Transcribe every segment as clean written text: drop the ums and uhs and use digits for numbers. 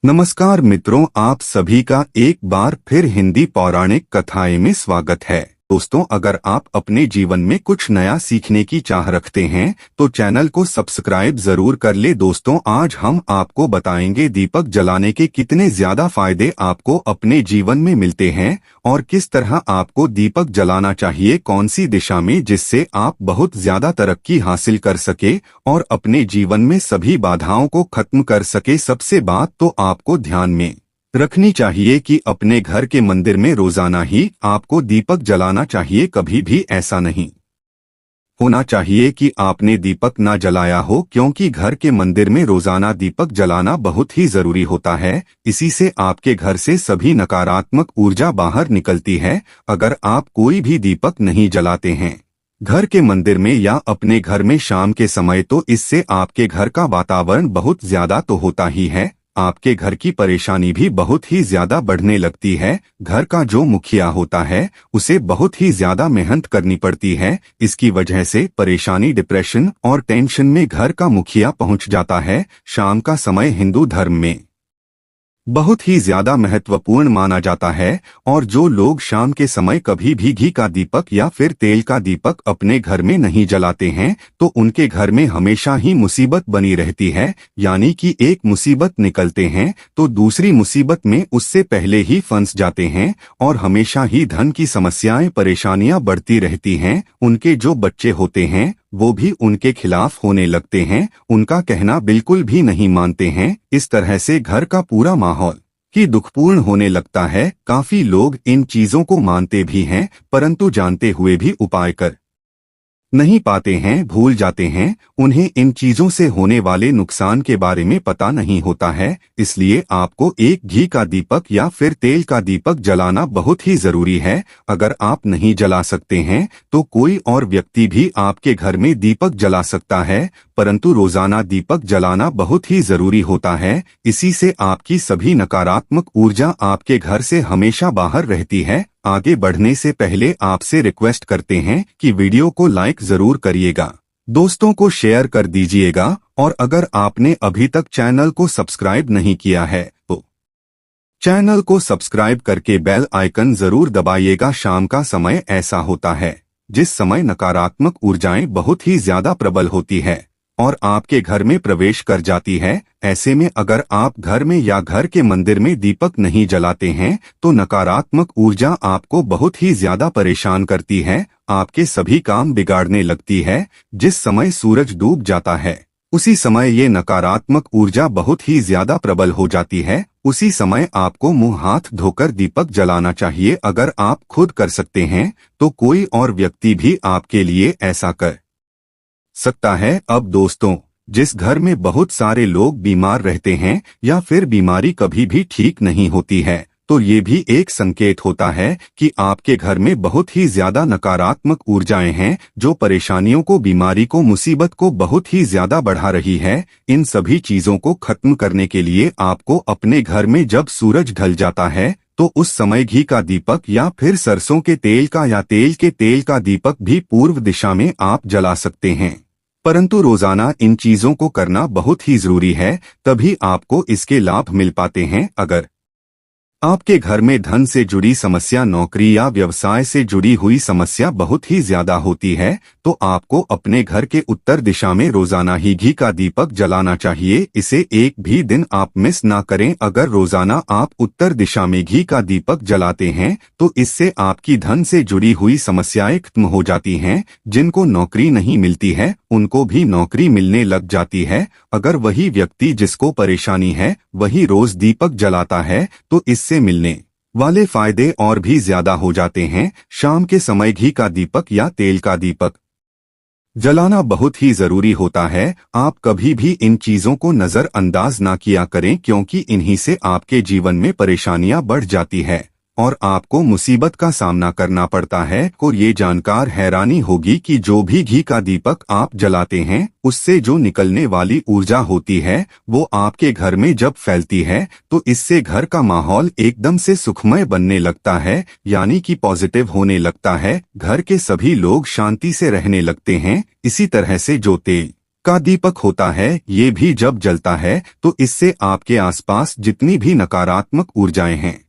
नमस्कार मित्रों, आप सभी का एक बार फिर हिंदी पौराणिक कथाएं में स्वागत है। दोस्तों, अगर आप अपने जीवन में कुछ नया सीखने की चाह रखते हैं तो चैनल को सब्सक्राइब जरूर कर ले। दोस्तों, आज हम आपको बताएंगे दीपक जलाने के कितने ज्यादा फायदे आपको अपने जीवन में मिलते हैं और किस तरह आपको दीपक जलाना चाहिए, कौन सी दिशा में, जिससे आप बहुत ज्यादा तरक्की हासिल कर सके और अपने जीवन में सभी बाधाओं को खत्म कर सके। सबसे बात तो आपको ध्यान में रखनी चाहिए कि अपने घर के मंदिर में रोजाना ही आपको दीपक जलाना चाहिए। कभी भी ऐसा नहीं होना चाहिए कि आपने दीपक ना जलाया हो, क्योंकि घर के मंदिर में रोजाना दीपक जलाना बहुत ही जरूरी होता है। इसी से आपके घर से सभी नकारात्मक ऊर्जा बाहर निकलती है। अगर आप कोई भी दीपक नहीं जलाते हैं घर के मंदिर में या अपने घर में शाम के समय, तो इससे आपके घर का वातावरण बहुत ज्यादा तो होता ही है, आपके घर की परेशानी भी बहुत ही ज्यादा बढ़ने लगती है। घर का जो मुखिया होता है उसे बहुत ही ज्यादा मेहनत करनी पड़ती है। इसकी वजह से परेशानी, डिप्रेशन और टेंशन में घर का मुखिया पहुंच जाता है। शाम का समय हिंदू धर्म में बहुत ही ज्यादा महत्वपूर्ण माना जाता है और जो लोग शाम के समय कभी भी घी का दीपक या फिर तेल का दीपक अपने घर में नहीं जलाते हैं तो उनके घर में हमेशा ही मुसीबत बनी रहती है। यानी कि एक मुसीबत निकलते हैं तो दूसरी मुसीबत में उससे पहले ही फंस जाते हैं और हमेशा ही धन की समस्याएं, परेशानियां बढ़ती रहती हैं। उनके जो बच्चे होते हैं वो भी उनके खिलाफ होने लगते हैं, उनका कहना बिल्कुल भी नहीं मानते हैं। इस तरह से घर का पूरा माहौल ही दुखपूर्ण होने लगता है। काफी लोग इन चीजों को मानते भी हैं, परंतु जानते हुए भी उपाय कर नहीं पाते हैं, भूल जाते हैं। उन्हें इन चीजों से होने वाले नुकसान के बारे में पता नहीं होता है। इसलिए आपको एक घी का दीपक या फिर तेल का दीपक जलाना बहुत ही जरूरी है। अगर आप नहीं जला सकते हैं तो कोई और व्यक्ति भी आपके घर में दीपक जला सकता है, परंतु रोजाना दीपक जलाना बहुत ही जरूरी होता है। इसी से आपकी सभी नकारात्मक ऊर्जा आपके घर से हमेशा बाहर रहती है। आगे बढ़ने से पहले आपसे रिक्वेस्ट करते हैं कि वीडियो को लाइक जरूर करिएगा, दोस्तों को शेयर कर दीजिएगा और अगर आपने अभी तक चैनल को सब्सक्राइब नहीं किया है तो चैनल को सब्सक्राइब करके बेल आइकन जरूर दबाइएगा। शाम का समय ऐसा होता है जिस समय नकारात्मक ऊर्जाएं बहुत ही ज्यादा प्रबल होती है और आपके घर में प्रवेश कर जाती है। ऐसे में अगर आप घर में या घर के मंदिर में दीपक नहीं जलाते हैं तो नकारात्मक ऊर्जा आपको बहुत ही ज्यादा परेशान करती है, आपके सभी काम बिगाड़ने लगती है। जिस समय सूरज डूब जाता है उसी समय ये नकारात्मक ऊर्जा बहुत ही ज्यादा प्रबल हो जाती है। उसी समय आपको मुंह हाथ धोकर दीपक जलाना चाहिए। अगर आप खुद कर सकते हैं तो कोई और व्यक्ति भी आपके लिए ऐसा कर सकता है। अब दोस्तों, जिस घर में बहुत सारे लोग बीमार रहते हैं या फिर बीमारी कभी भी ठीक नहीं होती है तो ये भी एक संकेत होता है कि आपके घर में बहुत ही ज्यादा नकारात्मक ऊर्जाएं हैं जो परेशानियों को, बीमारी को, मुसीबत को बहुत ही ज्यादा बढ़ा रही है। इन सभी चीजों को खत्म करने के लिए आपको अपने घर में जब सूरज ढल जाता है तो उस समय घी का दीपक या फिर सरसों के तेल का या तेल के तेल का दीपक भी पूर्व दिशा में आप जला सकते हैं, परंतु रोजाना इन चीजों को करना बहुत ही जरूरी है, तभी आपको इसके लाभ मिल पाते हैं। अगर आपके घर में धन से जुड़ी समस्या, नौकरी या व्यवसाय से जुड़ी हुई समस्या बहुत ही ज्यादा होती है तो आपको अपने घर के उत्तर दिशा में रोजाना ही घी का दीपक जलाना चाहिए। इसे एक भी दिन आप मिस ना करें। अगर रोजाना आप उत्तर दिशा में घी का दीपक जलाते हैं तो इससे आपकी धन से जुड़ी हुई समस्याएं खत्म हो जाती हैं। जिनको नौकरी नहीं मिलती है उनको भी नौकरी मिलने लग जाती है। अगर वही व्यक्ति जिसको परेशानी है वही रोज दीपक जलाता है तो इससे मिलने वाले फायदे और भी ज्यादा हो जाते हैं। शाम के समय घी का दीपक या तेल का दीपक जलाना बहुत ही जरूरी होता है। आप कभी भी इन चीजों को नजरअंदाज ना किया करें, क्योंकि इन्हीं से आपके जीवन में परेशानियां बढ़ जाती है और आपको मुसीबत का सामना करना पड़ता है। और ये जानकर हैरानी होगी कि जो भी घी का दीपक आप जलाते हैं उससे जो निकलने वाली ऊर्जा होती है वो आपके घर में जब फैलती है तो इससे घर का माहौल एकदम से सुखमय बनने लगता है, यानी कि पॉजिटिव होने लगता है। घर के सभी लोग शांति से रहने लगते हैं। इसी तरह से जो तेल का दीपक होता है, ये भी जब जलता है तो इससे आपके आसपास जितनी भी नकारात्मक ऊर्जाएं हैं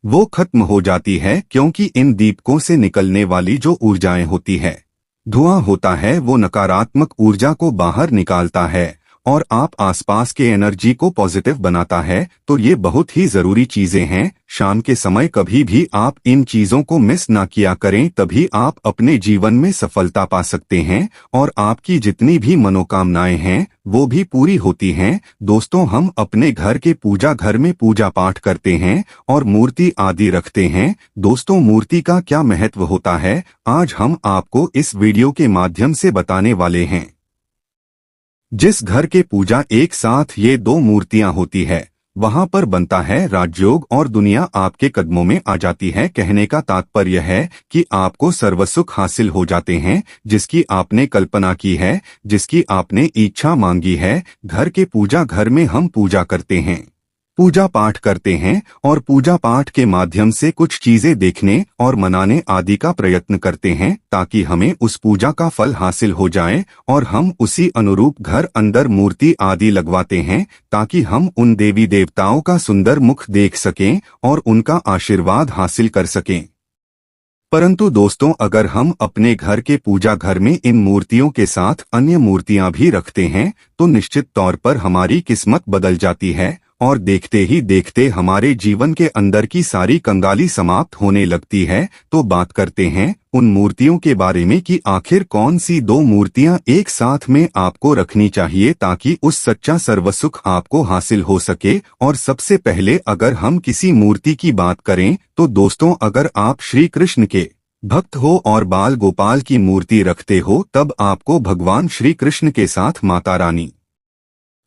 वो खत्म हो जाती है, क्योंकि इन दीपकों से निकलने वाली जो ऊर्जाएं होती है, धुआं होता है, वो नकारात्मक ऊर्जा को बाहर निकालता है और आप आसपास के एनर्जी को पॉजिटिव बनाता है। तो ये बहुत ही जरूरी चीजें हैं। शाम के समय कभी भी आप इन चीजों को मिस ना किया करें, तभी आप अपने जीवन में सफलता पा सकते हैं और आपकी जितनी भी मनोकामनाएं हैं वो भी पूरी होती हैं। दोस्तों, हम अपने घर के पूजा घर में पूजा पाठ करते हैं और मूर्ति आदि रखते हैं। दोस्तों, मूर्ति का क्या महत्व होता है, आज हम आपको इस वीडियो के माध्यम से बताने वाले हैं। जिस घर के पूजा एक साथ ये दो मूर्तियां होती है, वहां पर बनता है राजयोग और दुनिया आपके कदमों में आ जाती है। कहने का तात्पर्य है कि आपको सर्वसुख हासिल हो जाते हैं, जिसकी आपने कल्पना की है, जिसकी आपने इच्छा मांगी है। घर के पूजा घर में हम पूजा करते हैं, पूजा पाठ करते हैं और पूजा पाठ के माध्यम से कुछ चीजें देखने और मनाने आदि का प्रयत्न करते हैं, ताकि हमें उस पूजा का फल हासिल हो जाए और हम उसी अनुरूप घर अंदर मूर्ति आदि लगवाते हैं, ताकि हम उन देवी देवताओं का सुंदर मुख देख सकें और उनका आशीर्वाद हासिल कर सकें। परंतु दोस्तों, अगर हम अपने घर के पूजा घर में इन मूर्तियों के साथ अन्य मूर्तियां भी रखते हैं तो निश्चित तौर पर हमारी किस्मत बदल जाती है और देखते ही देखते हमारे जीवन के अंदर की सारी कंगाली समाप्त होने लगती है। तो बात करते हैं उन मूर्तियों के बारे में कि आखिर कौन सी दो मूर्तियां एक साथ में आपको रखनी चाहिए ताकि उस सच्चा सर्वसुख आपको हासिल हो सके। और सबसे पहले अगर हम किसी मूर्ति की बात करें तो दोस्तों, अगर आप श्री कृष्ण के भक्त हो और बाल गोपाल की मूर्ति रखते हो, तब आपको भगवान श्री कृष्ण के साथ माता रानी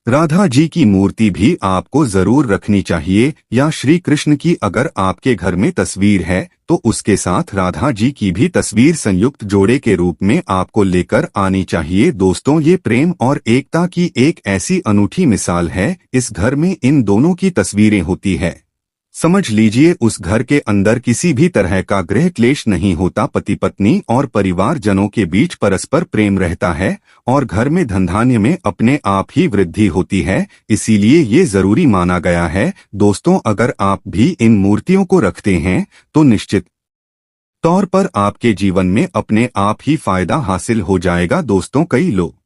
राधा जी की मूर्ति भी आपको जरूर रखनी चाहिए। या श्री कृष्ण की अगर आपके घर में तस्वीर है तो उसके साथ राधा जी की भी तस्वीर संयुक्त जोड़े के रूप में आपको लेकर आनी चाहिए। दोस्तों, ये प्रेम और एकता की एक ऐसी अनूठी मिसाल है। इस घर में इन दोनों की तस्वीरें होती है, समझ लीजिए उस घर के अंदर किसी भी तरह का गृह क्लेश नहीं होता। पति पत्नी और परिवार जनों के बीच परस्पर प्रेम रहता है और घर में धन धान्य में अपने आप ही वृद्धि होती है। इसीलिए ये जरूरी माना गया है। दोस्तों, अगर आप भी इन मूर्तियों को रखते हैं तो निश्चित तौर पर आपके जीवन में अपने आप ही फायदा हासिल हो जाएगा। दोस्तों, कई लोग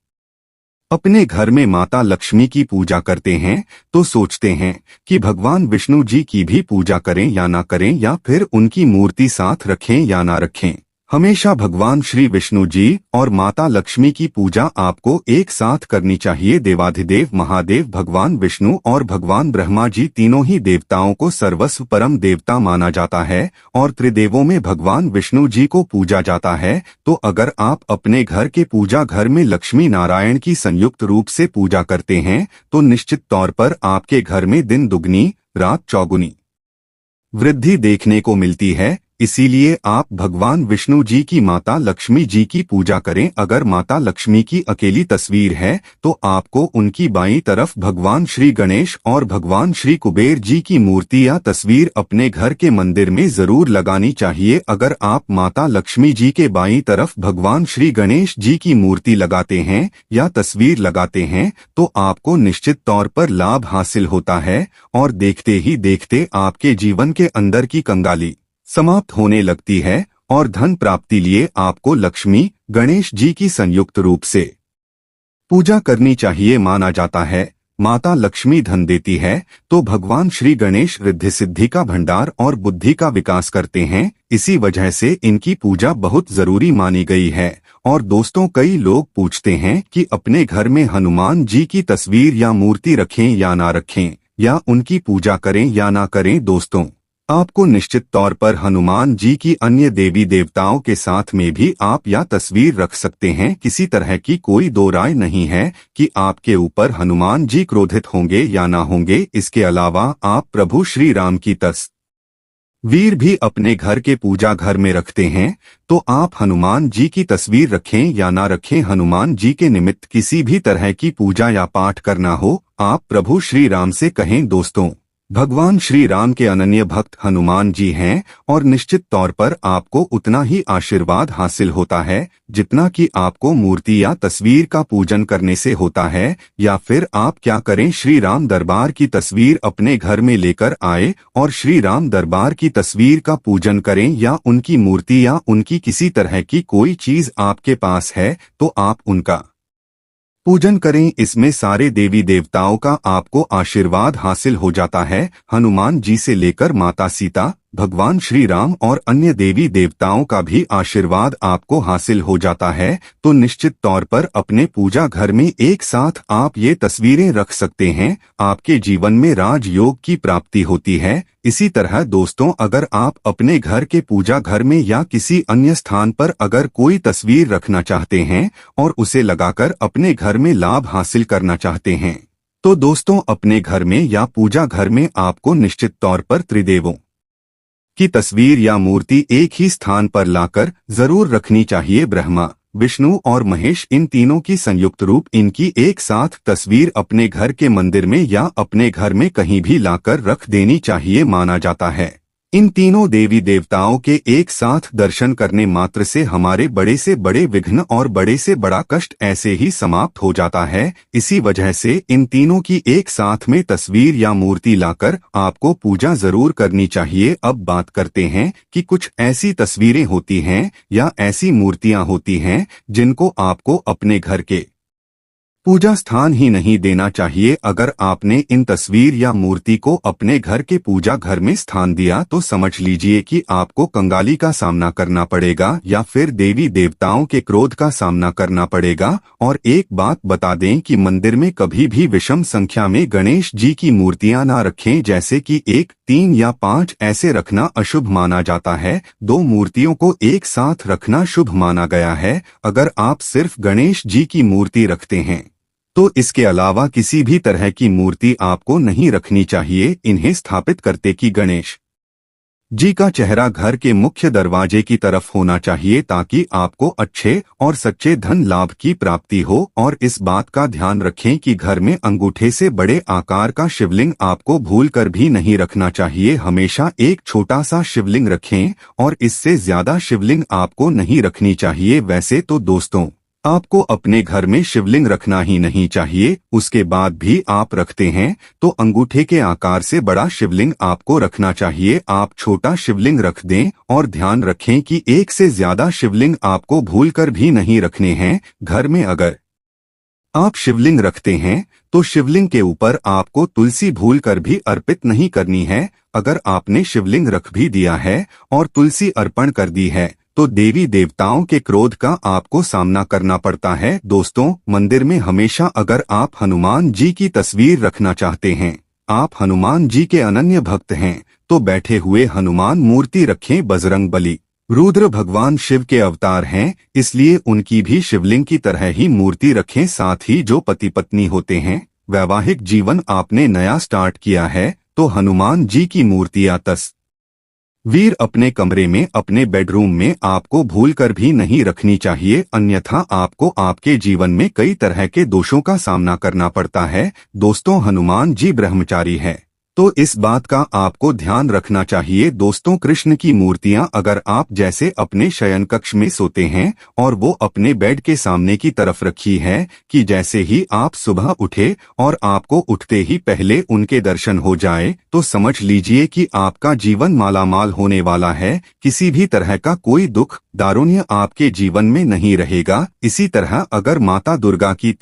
अपने घर में माता लक्ष्मी की पूजा करते हैं तो सोचते हैं कि भगवान विष्णु जी की भी पूजा करें या ना करें, या फिर उनकी मूर्ति साथ रखें या ना रखें। हमेशा भगवान श्री विष्णु जी और माता लक्ष्मी की पूजा आपको एक साथ करनी चाहिए। देवाधिदेव महादेव भगवान विष्णु और भगवान ब्रह्मा जी तीनों ही देवताओं को सर्वस्व परम देवता माना जाता है और त्रिदेवों में भगवान विष्णु जी को पूजा जाता है। तो अगर आप अपने घर के पूजा घर में लक्ष्मी नारायण की संयुक्त रूप से पूजा करते हैं तो निश्चित तौर पर आपके घर में दिन दुगनी रात चौगुनी वृद्धि देखने को मिलती है। इसीलिए आप भगवान विष्णु जी की माता लक्ष्मी जी की पूजा करें। अगर माता लक्ष्मी की अकेली तस्वीर है तो आपको उनकी बाईं तरफ भगवान श्री गणेश और भगवान श्री कुबेर जी की मूर्ति या तस्वीर अपने घर के मंदिर में जरूर लगानी चाहिए। अगर आप माता लक्ष्मी जी के बाईं तरफ भगवान श्री गणेश जी की मूर्ति लगाते हैं या तस्वीर लगाते हैं तो आपको निश्चित तौर पर लाभ हासिल होता है और देखते ही देखते आपके जीवन के अंदर की कंगाली समाप्त होने लगती है और धन प्राप्ति लिए आपको लक्ष्मी गणेश जी की संयुक्त रूप से पूजा करनी चाहिए। माना जाता है माता लक्ष्मी धन देती है तो भगवान श्री गणेश रिद्धि सिद्धि का भंडार और बुद्धि का विकास करते हैं। इसी वजह से इनकी पूजा बहुत जरूरी मानी गई है। और दोस्तों, कई लोग पूछते हैं कि अपने घर में हनुमान जी की तस्वीर या मूर्ति रखें या ना रखें, या उनकी पूजा करें या ना करें। दोस्तों, आपको निश्चित तौर पर हनुमान जी की अन्य देवी देवताओं के साथ में भी आप या तस्वीर रख सकते हैं। किसी तरह की कोई दो राय नहीं है कि आपके ऊपर हनुमान जी क्रोधित होंगे या ना होंगे। इसके अलावा आप प्रभु श्री राम की तस्वीर भी अपने घर के पूजा घर में रखते हैं तो आप हनुमान जी की तस्वीर रखें या ना रखें, हनुमान जी के निमित्त किसी भी तरह की पूजा या पाठ करना हो, आप प्रभु श्री राम से कहें। दोस्तों, भगवान श्री राम के अनन्य भक्त हनुमान जी हैं और निश्चित तौर पर आपको उतना ही आशीर्वाद हासिल होता है जितना कि आपको मूर्ति या तस्वीर का पूजन करने से होता है। या फिर आप क्या करें, श्री राम दरबार की तस्वीर अपने घर में लेकर आए और श्री राम दरबार की तस्वीर का पूजन करें, या उनकी मूर्ति या उनकी किसी तरह की कोई चीज आपके पास है तो आप उनका पूजन करें। इसमें सारे देवी देवताओं का आपको आशीर्वाद हासिल हो जाता है। हनुमान जी से लेकर माता सीता, भगवान श्री राम और अन्य देवी देवताओं का भी आशीर्वाद आपको हासिल हो जाता है। तो निश्चित तौर पर अपने पूजा घर में एक साथ आप ये तस्वीरें रख सकते हैं। आपके जीवन में राजयोग की प्राप्ति होती है। इसी तरह दोस्तों, अगर आप अपने घर के पूजा घर में या किसी अन्य स्थान पर अगर कोई तस्वीर रखना चाहते हैं और उसे लगाकर अपने घर में लाभ हासिल करना चाहते हैं, तो दोस्तों अपने घर में या पूजा घर में आपको निश्चित तौर पर त्रिदेवों की तस्वीर या मूर्ति एक ही स्थान पर लाकर जरूर रखनी चाहिए। ब्रह्मा, विष्णु और महेश, इन तीनों की संयुक्त रूप इनकी एक साथ तस्वीर अपने घर के मंदिर में या अपने घर में कहीं भी लाकर रख देनी चाहिए माना जाता है। इन तीनों देवी देवताओं के एक साथ दर्शन करने मात्र से हमारे बड़े से बड़े विघ्न और बड़े से बड़ा कष्ट ऐसे ही समाप्त हो जाता है। इसी वजह से इन तीनों की एक साथ में तस्वीर या मूर्ति लाकर आपको पूजा जरूर करनी चाहिए। अब बात करते हैं कि कुछ ऐसी तस्वीरें होती हैं या ऐसी मूर्तियां होती हैं जिनको आपको अपने घर के पूजा स्थान ही नहीं देना चाहिए। अगर आपने इन तस्वीर या मूर्ति को अपने घर के पूजा घर में स्थान दिया तो समझ लीजिए कि आपको कंगाली का सामना करना पड़ेगा या फिर देवी देवताओं के क्रोध का सामना करना पड़ेगा। और एक बात बता दें कि मंदिर में कभी भी विषम संख्या में गणेश जी की मूर्तियां ना रखें, जैसे कि 1, 3 या 5 ऐसे रखना अशुभ माना जाता है। 2 मूर्तियों को एक साथ रखना शुभ माना गया है। अगर आप सिर्फ गणेश जी की मूर्ति रखते हैं तो इसके अलावा किसी भी तरह की मूर्ति आपको नहीं रखनी चाहिए। इन्हें स्थापित करते कि गणेश जी का चेहरा घर के मुख्य दरवाजे की तरफ होना चाहिए ताकि आपको अच्छे और सच्चे धन लाभ की प्राप्ति हो। और इस बात का ध्यान रखें कि घर में अंगूठे से बड़े आकार का शिवलिंग आपको भूलकर भी नहीं रखना चाहिए। हमेशा एक छोटा सा शिवलिंग रखें और इससे ज्यादा शिवलिंग आपको नहीं रखनी चाहिए। वैसे तो दोस्तों, आपको अपने घर में शिवलिंग रखना ही नहीं चाहिए, उसके बाद भी आप रखते हैं तो अंगूठे के आकार से बड़ा शिवलिंग आपको रखना चाहिए। आप छोटा शिवलिंग रख दें और ध्यान रखें कि एक से ज्यादा शिवलिंग आपको भूलकर भी नहीं रखने हैं। घर में अगर आप शिवलिंग रखते हैं तो शिवलिंग के ऊपर आपको तुलसी भूलकर भी अर्पित नहीं करनी है। अगर आपने शिवलिंग रख भी दिया है और तुलसी अर्पण कर दी है तो देवी देवताओं के क्रोध का आपको सामना करना पड़ता है। दोस्तों, मंदिर में हमेशा अगर आप हनुमान जी की तस्वीर रखना चाहते हैं, आप हनुमान जी के अनन्य भक्त हैं, तो बैठे हुए हनुमान मूर्ति रखें। बजरंग बली, रुद्र भगवान शिव के अवतार हैं, इसलिए उनकी भी शिवलिंग की तरह ही मूर्ति रखें। साथ ही जो पति पत्नी होते हैं, वैवाहिक जीवन आपने नया स्टार्ट किया है तो हनुमान जी की मूर्तियां वीर अपने कमरे में, अपने बेडरूम में आपको भूलकर भी नहीं रखनी चाहिए, अन्यथा आपको आपके जीवन में कई तरह के दोषों का सामना करना पड़ता है। दोस्तों, हनुमान जी ब्रह्मचारी है तो इस बात का आपको ध्यान रखना चाहिए। दोस्तों, कृष्ण की मूर्तियां अगर आप जैसे अपने शयन कक्ष में सोते हैं और वो अपने बेड के सामने की तरफ रखी है कि जैसे ही आप सुबह उठे और आपको उठते ही पहले उनके दर्शन हो जाए, तो समझ लीजिए कि आपका जीवन मालामाल होने वाला है। किसी भी तरह का कोई दुख दारुण्य आपके जीवन में नहीं रहेगा। इसी तरह अगर माता दुर्गा की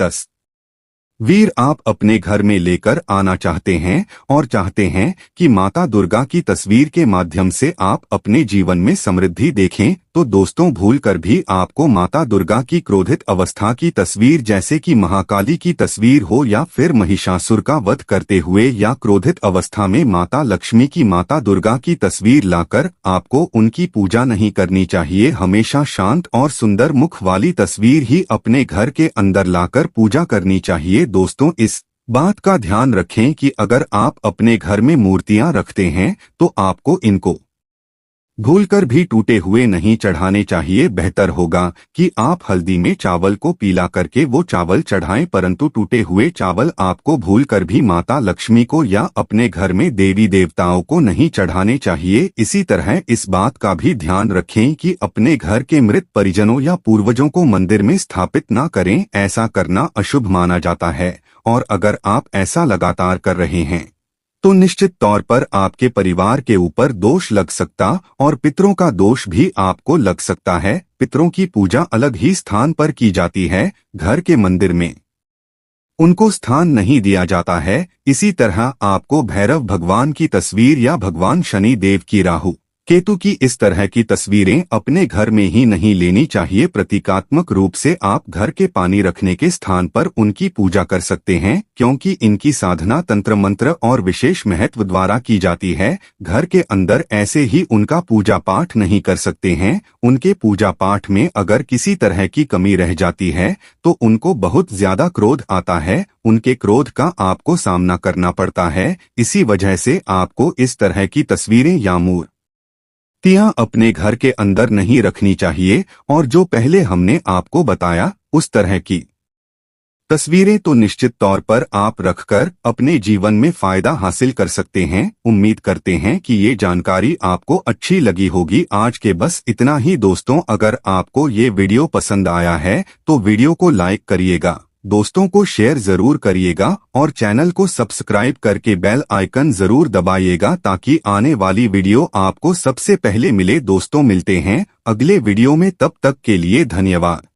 वीर आप अपने घर में लेकर आना चाहते हैं और चाहते हैं कि माता दुर्गा की तस्वीर के माध्यम से आप अपने जीवन में समृद्धि देखें, तो दोस्तों भूलकर भी आपको माता दुर्गा की क्रोधित अवस्था की तस्वीर, जैसे कि महाकाली की तस्वीर हो या फिर महिषासुर का वध करते हुए या क्रोधित अवस्था में माता लक्ष्मी की, माता दुर्गा की तस्वीर लाकर आपको उनकी पूजा नहीं करनी चाहिए। हमेशा शांत और सुंदर मुख वाली तस्वीर ही अपने घर के अंदर लाकर पूजा करनी चाहिए। दोस्तों, इस बात का ध्यान रखें कि अगर आप अपने घर में मूर्तियां रखते हैं तो आपको इनको भूलकर भी टूटे हुए नहीं चढ़ाने चाहिए। बेहतर होगा कि आप हल्दी में चावल को पीला करके वो चावल चढ़ाएं, परंतु टूटे हुए चावल आपको भूलकर भी माता लक्ष्मी को या अपने घर में देवी देवताओं को नहीं चढ़ाने चाहिए। इसी तरह इस बात का भी ध्यान रखें कि अपने घर के मृत परिजनों या पूर्वजों को मंदिर में स्थापित न करें। ऐसा करना अशुभ माना जाता है, और अगर आप ऐसा लगातार कर रहे हैं तो निश्चित तौर पर आपके परिवार के ऊपर दोष लग सकता और पितरों का दोष भी आपको लग सकता है। पितरों की पूजा अलग ही स्थान पर की जाती है, घर के मंदिर में उनको स्थान नहीं दिया जाता है। इसी तरह आपको भैरव भगवान की तस्वीर या भगवान शनि देव की, राहु केतु की इस तरह की तस्वीरें अपने घर में ही नहीं लेनी चाहिए। प्रतीकात्मक रूप से आप घर के पानी रखने के स्थान पर उनकी पूजा कर सकते हैं, क्योंकि इनकी साधना तंत्र मंत्र और विशेष महत्व द्वारा की जाती है। घर के अंदर ऐसे ही उनका पूजा पाठ नहीं कर सकते हैं। उनके पूजा पाठ में अगर किसी तरह की कमी रह जाती है तो उनको बहुत ज्यादा क्रोध आता है। उनके क्रोध का आपको सामना करना पड़ता है। इसी वजह से आपको इस तरह की तस्वीरें या मूर्तियां अपने घर के अंदर नहीं रखनी चाहिए। और जो पहले हमने आपको बताया उस तरह की तस्वीरें तो निश्चित तौर पर आप रखकर अपने जीवन में फायदा हासिल कर सकते हैं। उम्मीद करते हैं कि ये जानकारी आपको अच्छी लगी होगी। आज के बस इतना ही दोस्तों। अगर आपको ये वीडियो पसंद आया है तो वीडियो को लाइक करिएगा, दोस्तों को शेयर जरूर करिएगा और चैनल को सब्सक्राइब करके बेल आइकन जरूर दबाइएगा, ताकि आने वाली वीडियो आपको सबसे पहले मिले। दोस्तों मिलते हैं अगले वीडियो में, तब तक के लिए धन्यवाद।